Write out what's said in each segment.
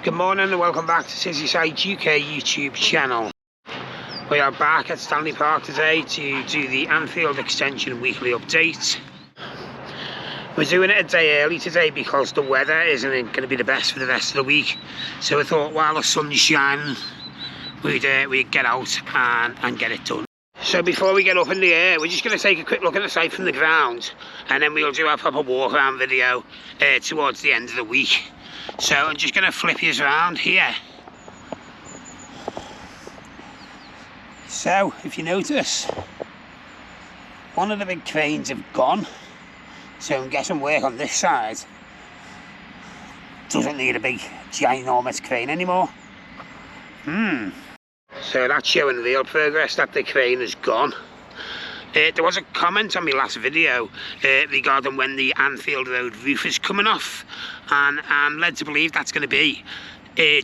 Good morning and welcome back to Cityside UK YouTube channel. We are back at Stanley Park today to do the Anfield Extension weekly update. We're doing it a day early today because the weather isn't going to be the best for the rest of the week. So we thought while the sun's shining, we'd get out and get it done. So before we get up in the air, we're just going to take a quick look at the site from the ground, and then we'll do our proper walk around video towards the end of the week. So I'm just going to flip you around here. So if you notice, one of the big cranes have gone, so I'm getting work on this side. Doesn't need a big ginormous crane anymore. So that's showing real progress that the crane has gone. There was a comment on my last video regarding when the Anfield Road roof is coming off, and I'm led to believe that's going to be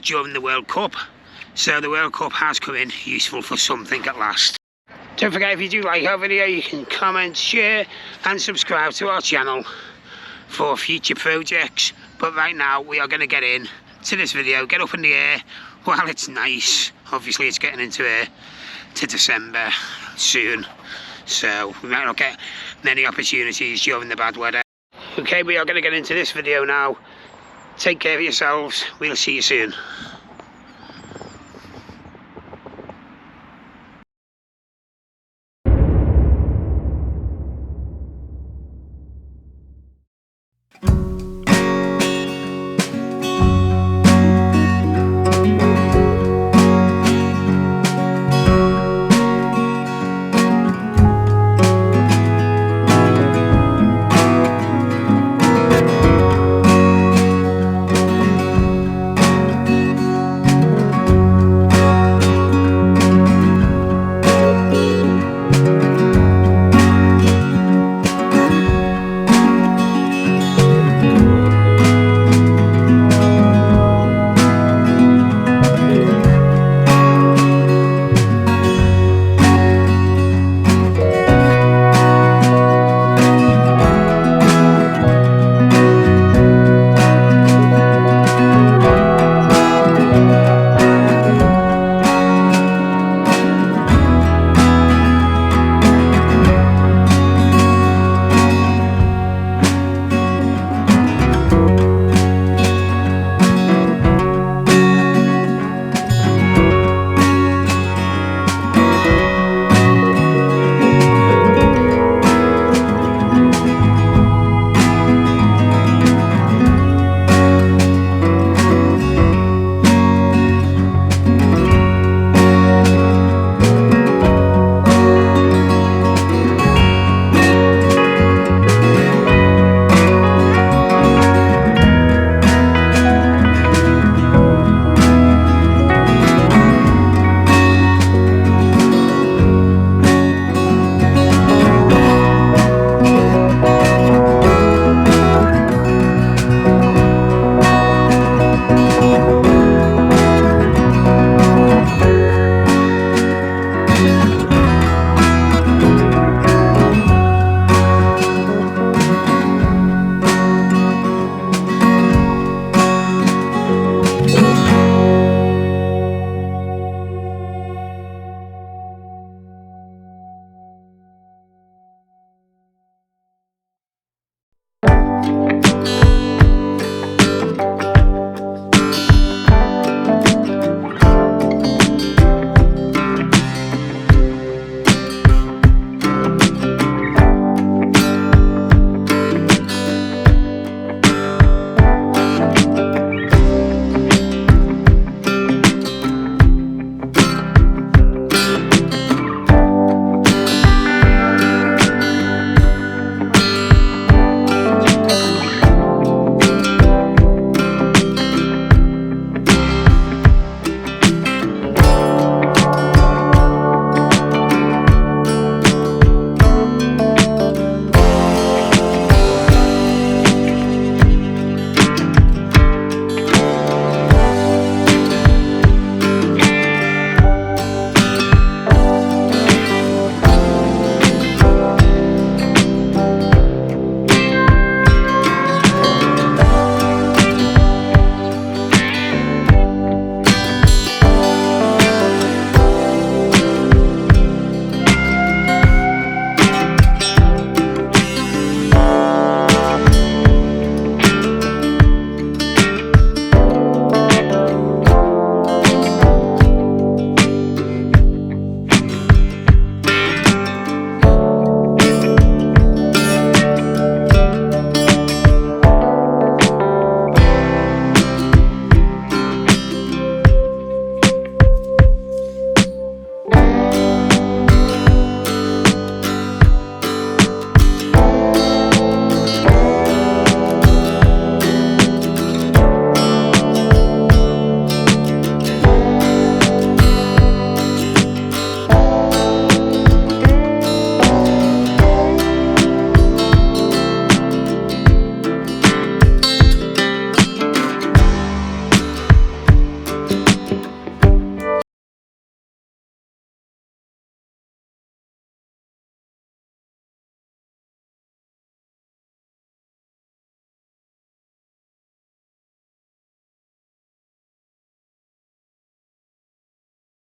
during the World Cup. So the World Cup has come in useful for something at last. Don't forget, if you do like our video, you can comment, share and subscribe to our channel for future projects. But right now we are going to get in to this video, get up in the air while it's nice. Obviously it's getting into December soon, so we might not get many opportunities during the bad weather. Okay, we are going to get into this video now. Take care of yourselves, we'll see you soon.